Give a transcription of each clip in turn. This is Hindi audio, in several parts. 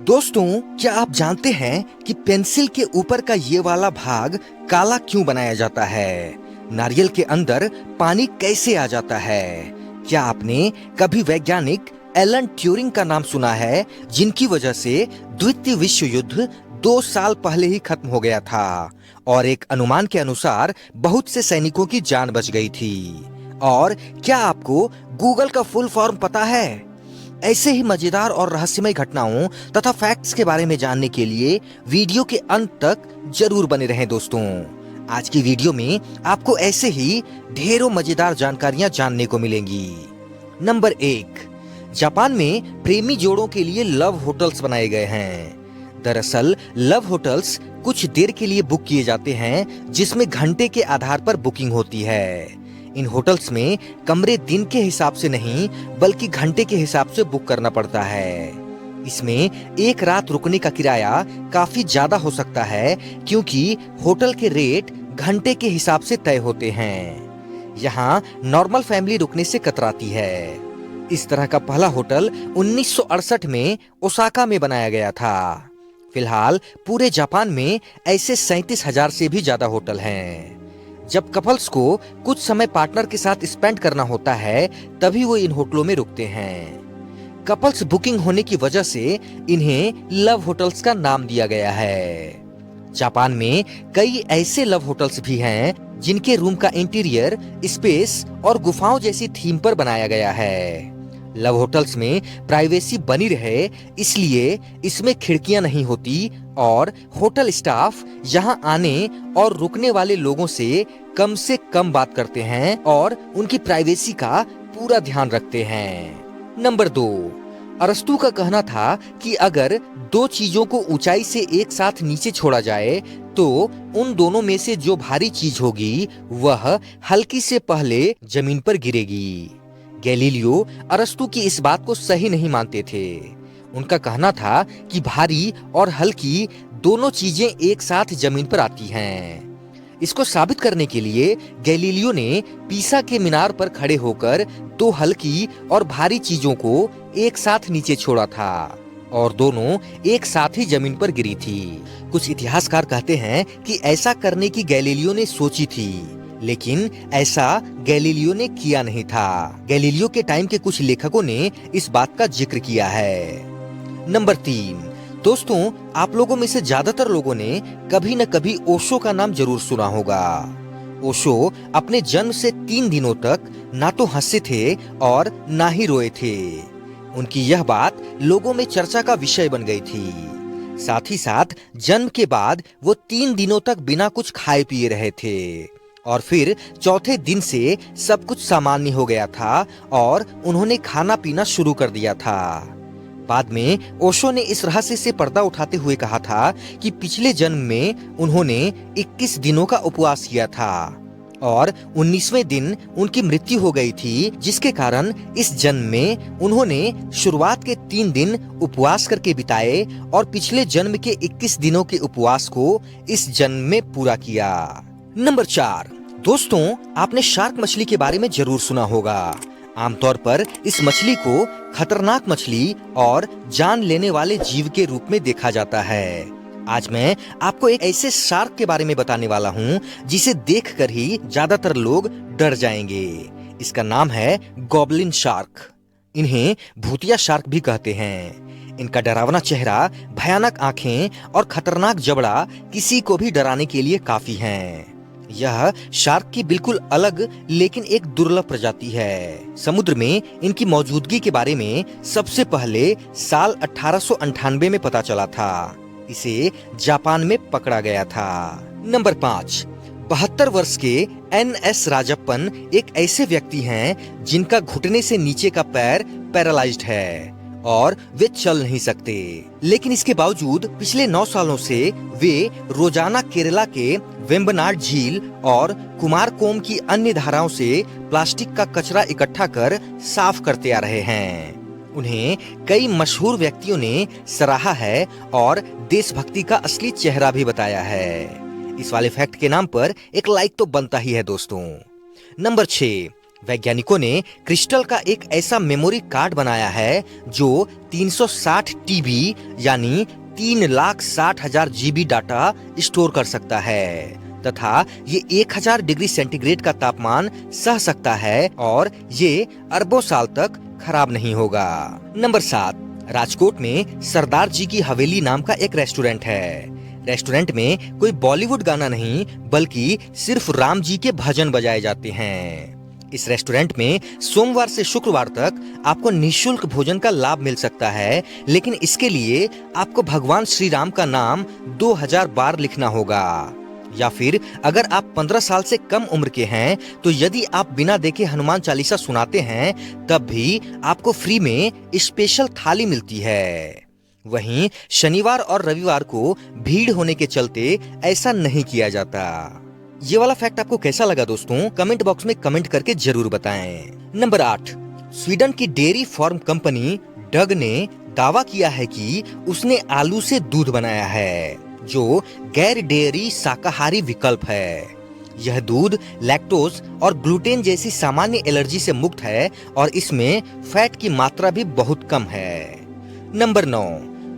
दोस्तों, क्या आप जानते हैं कि पेंसिल के ऊपर का ये वाला भाग काला क्यों बनाया जाता है? नारियल के अंदर पानी कैसे आ जाता है? क्या आपने कभी वैज्ञानिक एलन ट्यूरिंग का नाम सुना है, जिनकी वजह से द्वितीय विश्व युद्ध 2 साल पहले ही खत्म हो गया था और एक अनुमान के अनुसार बहुत से सैनिकों की जान बच गई थी? और क्या आपको गूगल का फुल फॉर्म पता है? ऐसे ही मजेदार और रहस्यमय घटनाओं तथा फैक्ट्स के बारे में जानने के लिए वीडियो के अंत तक जरूर बने रहें दोस्तों। आज की वीडियो में आपको ऐसे ही ढेरों मजेदार जानकारियां जानने को मिलेंगी। नंबर 1, जापान में प्रेमी जोड़ों के लिए लव होटल्स बनाए गए हैं। दरअसल लव होटल्स कुछ देर के लिए बुक किए जाते हैं, जिसमें घंटे के आधार पर बुकिंग होती है। इन होटल्स में कमरे दिन के हिसाब से नहीं बल्कि घंटे के हिसाब से बुक करना पड़ता है। इसमें एक रात रुकने का किराया काफी ज्यादा हो सकता है, क्योंकि होटल के रेट घंटे के हिसाब से तय होते हैं। यहाँ नॉर्मल फैमिली रुकने से कतराती है। इस तरह का पहला होटल 1968 में ओसाका में बनाया गया था। फिलहाल पूरे जापान में ऐसे 37,000 से भी ज्यादा होटल हैं। जब कपल्स को कुछ समय पार्टनर के साथ स्पेंड करना होता है, तभी वो इन होटलों में रुकते हैं। कपल्स बुकिंग होने की वजह से इन्हें लव होटल्स का नाम दिया गया है। जापान में कई ऐसे लव होटल्स भी हैं, जिनके रूम का इंटीरियर स्पेस और गुफाओं जैसी थीम पर बनाया गया है। लव होटल्स में प्राइवेसी बनी रहे, इसलिए इसमें खिड़कियां नहीं होती और होटल स्टाफ यहां आने और रुकने वाले लोगों से कम बात करते हैं और उनकी प्राइवेसी का पूरा ध्यान रखते हैं। नंबर 2, अरस्तु का कहना था कि अगर दो चीजों को ऊंचाई से एक साथ नीचे छोड़ा जाए तो उन दोनों में से जो भारी चीज होगी वह हल्की से पहले जमीन पर गिरेगी। गैलीलियो अरस्तु की इस बात को सही नहीं मानते थे। उनका कहना था कि भारी और हल्की दोनों चीजें एक साथ जमीन पर आती हैं। इसको साबित करने के लिए गैलीलियो ने पीसा के मीनार पर खड़े होकर दो हल्की और भारी चीजों को एक साथ नीचे छोड़ा था और दोनों एक साथ ही जमीन पर गिरी थी। कुछ इतिहासकार कहते हैं कि ऐसा करने की गैलीलियो ने सोची थी, लेकिन ऐसा गैलीलियो ने किया नहीं था। गैलीलियो के टाइम के कुछ लेखकों ने इस बात का जिक्र किया है। नंबर 3, दोस्तों, आप लोगों में से ज्यादातर लोगों ने कभी न कभी ओशो का नाम जरूर सुना होगा। ओशो अपने जन्म से 3 दिनों तक ना तो हंसे थे और ना ही रोए थे। उनकी यह बात लोगों में चर्चा का विषय बन गई थी। साथ ही साथ जन्म के बाद वो 3 दिनों तक बिना कुछ खाए पिए रहे थे और फिर चौथे दिन से सब कुछ सामान्य हो गया था और उन्होंने खाना पीना शुरू कर दिया था। बाद में ओशो ने इस रहस्य से पर्दा उठाते हुए कहा था कि पिछले जन्म में उन्होंने 21 दिनों का उपवास किया था और 19वें दिन उनकी मृत्यु हो गई थी, जिसके कारण इस जन्म में उन्होंने शुरुआत के 3 दिन उपवास करके बिताए और पिछले जन्म के 21 दिनों के उपवास को इस जन्म में पूरा किया। नंबर 4, दोस्तों, आपने शार्क मछली के बारे में जरूर सुना होगा। आमतौर पर इस मछली को खतरनाक मछली और जान लेने वाले जीव के रूप में देखा जाता है। आज मैं आपको एक ऐसे शार्क के बारे में बताने वाला हूँ जिसे देखकर ही ज्यादातर लोग डर जाएंगे। इसका नाम है गॉबलिन शार्क। इन्हें भूतिया शार्क भी कहते हैं। इनका डरावना चेहरा, भयानक आंखें और खतरनाक जबड़ा किसी को भी डराने के लिए काफी हैं। यह शार्क की बिल्कुल अलग लेकिन एक दुर्लभ प्रजाति है। समुद्र में इनकी मौजूदगी के बारे में सबसे पहले साल 1898 में पता चला था। इसे जापान में पकड़ा गया था। नंबर 5, 72 वर्ष के NS राजप्पन एक ऐसे व्यक्ति हैं जिनका घुटने से नीचे का पैर पैरालाइज्ड है और वे चल नहीं सकते, लेकिन इसके बावजूद पिछले 9 सालों से वे रोजाना केरला के वेम्बनाड झील और कुमारकोम की अन्य धाराओं से प्लास्टिक का कचरा इकट्ठा कर साफ करते आ रहे हैं। उन्हें कई मशहूर व्यक्तियों ने सराहा है और देशभक्ति का असली चेहरा भी बताया है। इस वाले फैक्ट के नाम पर एक लाइक तो बनता ही है दोस्तों। नंबर 6, वैज्ञानिकों ने क्रिस्टल का एक ऐसा मेमोरी कार्ड बनाया है जो 360 टीबी यानी 3,60,000 जीबी डाटा स्टोर कर सकता है तथा ये 1000 डिग्री सेंटीग्रेड का तापमान सह सकता है और ये अरबों साल तक खराब नहीं होगा। नंबर 7, राजकोट में सरदार जी की हवेली नाम का एक रेस्टोरेंट है। रेस्टोरेंट में कोई बॉलीवुड गाना नहीं बल्कि सिर्फ राम जी के भजन बजाए जाते हैं। इस रेस्टोरेंट में सोमवार से शुक्रवार तक आपको निःशुल्क भोजन का लाभ मिल सकता है, लेकिन इसके लिए आपको भगवान श्री राम का नाम 2000 बार लिखना होगा। या फिर अगर आप 15 साल से कम उम्र के हैं तो यदि आप बिना देखे हनुमान चालीसा सुनाते हैं तब भी आपको फ्री में स्पेशल थाली मिलती है। वहीं शनिवार और रविवार को भीड़ होने के चलते ऐसा नहीं किया जाता। ये वाला फैक्ट आपको कैसा लगा दोस्तों? कमेंट बॉक्स में कमेंट करके जरूर बताएं। नंबर 8, स्वीडन की डेयरी फार्म कंपनी डग ने दावा किया है कि उसने आलू से दूध बनाया है जो गैर डेयरी शाकाहारी विकल्प है। यह दूध लैक्टोज और ग्लूटेन जैसी सामान्य एलर्जी से मुक्त है और इसमें फैट की मात्रा भी बहुत कम है। नंबर 9,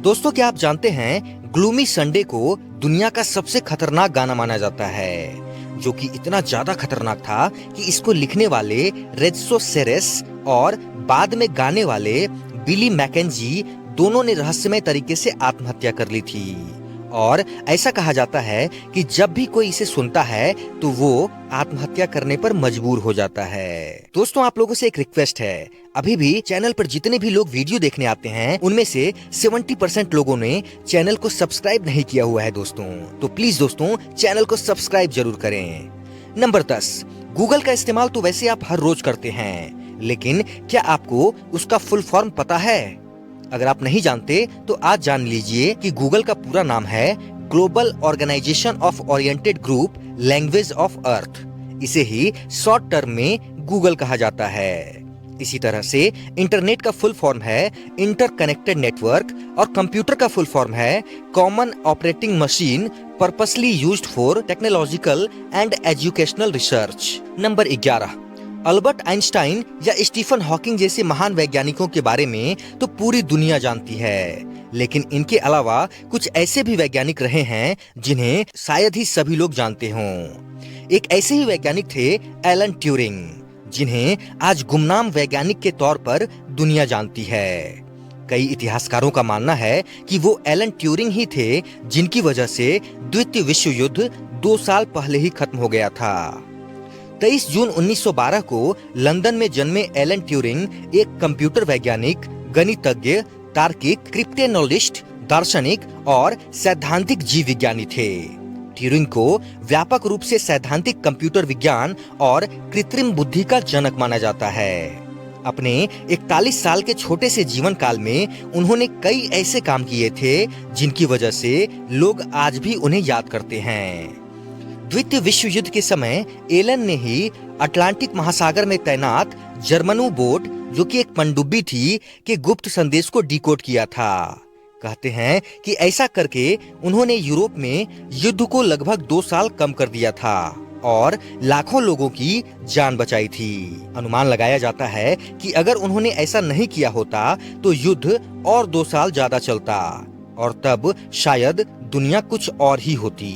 दोस्तों क्या आप जानते हैं ग्लूमी संडे को दुनिया का सबसे खतरनाक गाना माना जाता है, जो कि इतना ज्यादा खतरनाक था कि इसको लिखने वाले रेड्सो सेरेस और बाद में गाने वाले बिली मैकेंजी दोनों ने रहस्यमय तरीके से आत्महत्या कर ली थी। और ऐसा कहा जाता है कि जब भी कोई इसे सुनता है तो वो आत्महत्या करने पर मजबूर हो जाता है। दोस्तों आप लोगों से एक रिक्वेस्ट है, अभी भी चैनल पर जितने भी लोग वीडियो देखने आते हैं उनमें से 70% लोगों ने चैनल को सब्सक्राइब नहीं किया हुआ है दोस्तों, तो प्लीज दोस्तों चैनल को सब्सक्राइब जरूर करें। नंबर 10, गूगल का इस्तेमाल तो वैसे आप हर रोज करते हैं, लेकिन क्या आपको उसका फुल फॉर्म पता है? अगर आप नहीं जानते तो आज जान लीजिए कि गूगल का पूरा नाम है global organization of oriented group language of earth. इसे ही शॉर्ट टर्म में गूगल कहा जाता है। इसी तरह से इंटरनेट का फुल फॉर्म है इंटरकनेक्टेड नेटवर्क और कंप्यूटर का फुल फॉर्म है common operating machine purposely used for technological and educational research. Number 11, Albert Einstein या स्टीफन हॉकिंग जैसे महान वैज्ञानिकों के बारे में तो पूरी दुनिया जानती है, लेकिन इनके अलावा कुछ ऐसे भी वैज्ञानिक रहे हैं जिन्हें शायद ही सभी लोग जानते हों। एक ऐसे ही वैज्ञानिक थे एलन ट्यूरिंग, जिन्हें आज गुमनाम वैज्ञानिक के तौर पर दुनिया जानती है। कई इतिहासकारों का मानना है कि वो एलन ट्यूरिंग ही थे जिनकी वजह से द्वितीय विश्व युद्ध 2 साल पहले ही खत्म हो गया था। 23 जून 1912 को लंदन में जन्मे एलन ट्यूरिंग एक कंप्यूटर वैज्ञानिक, गणितज्ञ, तार्किक, क्रिप्टोनोलिस्ट, दार्शनिक और सैद्धांतिक जीव विज्ञानी थे। ट्यूरिंग को व्यापक रूप से सैद्धांतिक कंप्यूटर विज्ञान और कृत्रिम बुद्धि का जनक माना जाता है। अपने 41 साल के छोटे से जीवन काल में उन्होंने कई ऐसे काम किए थे जिनकी वजह से लोग आज भी उन्हें याद करते हैं। द्वितीय विश्व युद्ध के समय एलन ने ही अटलांटिक महासागर में तैनात जर्मन बोट, जो कि एक पनडुब्बी थी, के गुप्त संदेश को डिकोड किया था। कहते हैं कि ऐसा करके उन्होंने यूरोप में युद्ध को लगभग 2 साल कम कर दिया था और लाखों लोगों की जान बचाई थी। अनुमान लगाया जाता है कि अगर उन्होंने ऐसा नहीं किया होता तो युद्ध और 2 साल ज्यादा चलता और तब शायद दुनिया कुछ और ही होती।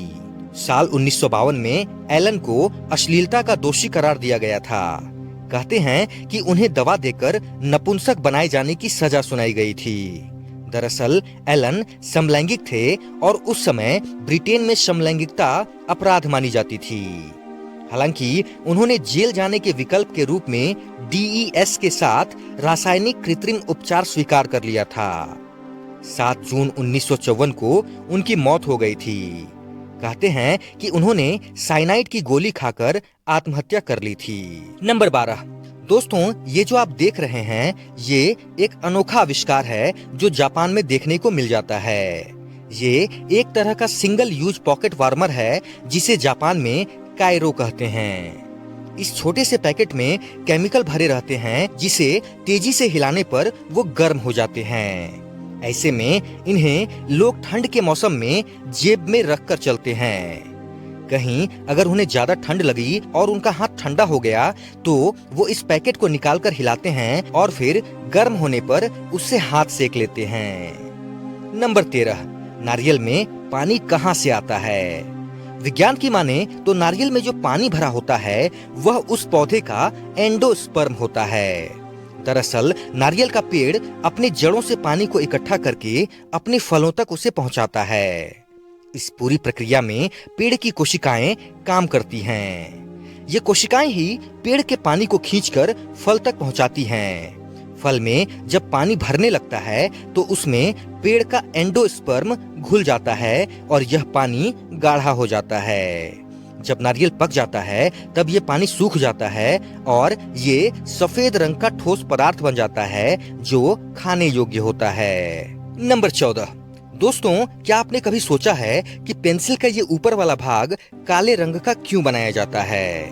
साल 1952 में एलन को अश्लीलता का दोषी करार दिया गया था। कहते हैं कि उन्हें दवा देकर नपुंसक बनाए जाने की सजा सुनाई गई थी। दरअसल एलन समलैंगिक थे और उस समय ब्रिटेन में समलैंगिकता अपराध मानी जाती थी। हालांकि उन्होंने जेल जाने के विकल्प के रूप में DES के साथ रासायनिक कृत्रिम उपचार स्वीकार कर लिया था। 7 जून 1954 को उनकी मौत हो गई थी। कहते हैं कि उन्होंने साइनाइड की गोली खाकर आत्महत्या कर ली थी। नंबर 12, दोस्तों ये जो आप देख रहे हैं ये एक अनोखा आविष्कार है जो जापान में देखने को मिल जाता है। ये एक तरह का सिंगल यूज पॉकेट वार्मर है जिसे जापान में कायरो कहते हैं। इस छोटे से पैकेट में केमिकल भरे रहते हैं जिसे तेजी से हिलाने पर वो गर्म हो जाते हैं। ऐसे में इन्हें लोग ठंड के मौसम में जेब में रखकर चलते हैं। कहीं अगर उन्हें ज्यादा ठंड लगी और उनका हाथ ठंडा हो गया तो वो इस पैकेट को निकालकर हिलाते हैं और फिर गर्म होने पर उससे हाथ सेक लेते हैं। नंबर 13, नारियल में पानी कहाँ से आता है? विज्ञान की माने तो नारियल में जो पानी भरा होता है वह उस पौधे का एंडोस्पर्म होता है। दरअसल नारियल का पेड़ अपने जड़ों से पानी को इकट्ठा करके अपने फलों तक उसे पहुंचाता है। इस पूरी प्रक्रिया में पेड़ की कोशिकाएं काम करती हैं। ये कोशिकाएं ही पेड़ के पानी को खींचकर फल तक पहुंचाती हैं। फल में जब पानी भरने लगता है तो उसमें पेड़ का एंडोस्पर्म घुल जाता है और यह पानी गाढ़ा हो जाता है। जब नारियल पक जाता है तब ये पानी सूख जाता है और ये सफेद रंग का ठोस पदार्थ बन जाता है जो खाने योग्य होता है। नंबर 14, दोस्तों क्या आपने कभी सोचा है कि पेंसिल का ये ऊपर वाला भाग काले रंग का क्यों बनाया जाता है?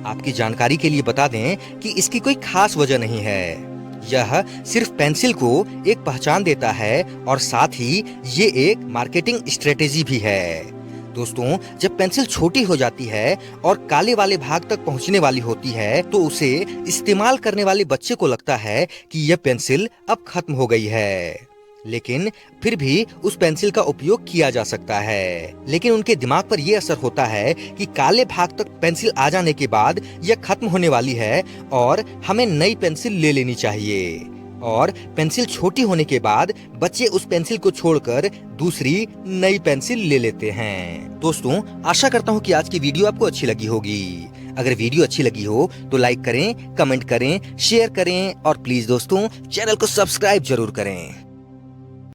आपकी जानकारी के लिए बता दें कि इसकी कोई खास वजह नहीं है। यह सिर्फ पेंसिल को एक पहचान देता है और साथ ही ये एक मार्केटिंग स्ट्रेटेजी भी है। दोस्तों जब पेंसिल छोटी हो जाती है और काले वाले भाग तक पहुंचने वाली होती है तो उसे इस्तेमाल करने वाले बच्चे को लगता है कि यह पेंसिल अब खत्म हो गई है, लेकिन फिर भी उस पेंसिल का उपयोग किया जा सकता है। लेकिन उनके दिमाग पर यह असर होता है कि काले भाग तक पेंसिल आ जाने के बाद यह खत्म होने वाली है और हमें नई पेंसिल ले लेनी चाहिए। और पेंसिल छोटी होने के बाद बच्चे उस पेंसिल को छोड़कर दूसरी नई पेंसिल ले लेते हैं। दोस्तों आशा करता हूँ कि आज की वीडियो आपको अच्छी लगी होगी। अगर वीडियो अच्छी लगी हो तो लाइक करें, कमेंट करें, शेयर करें और प्लीज दोस्तों चैनल को सब्सक्राइब जरूर करें।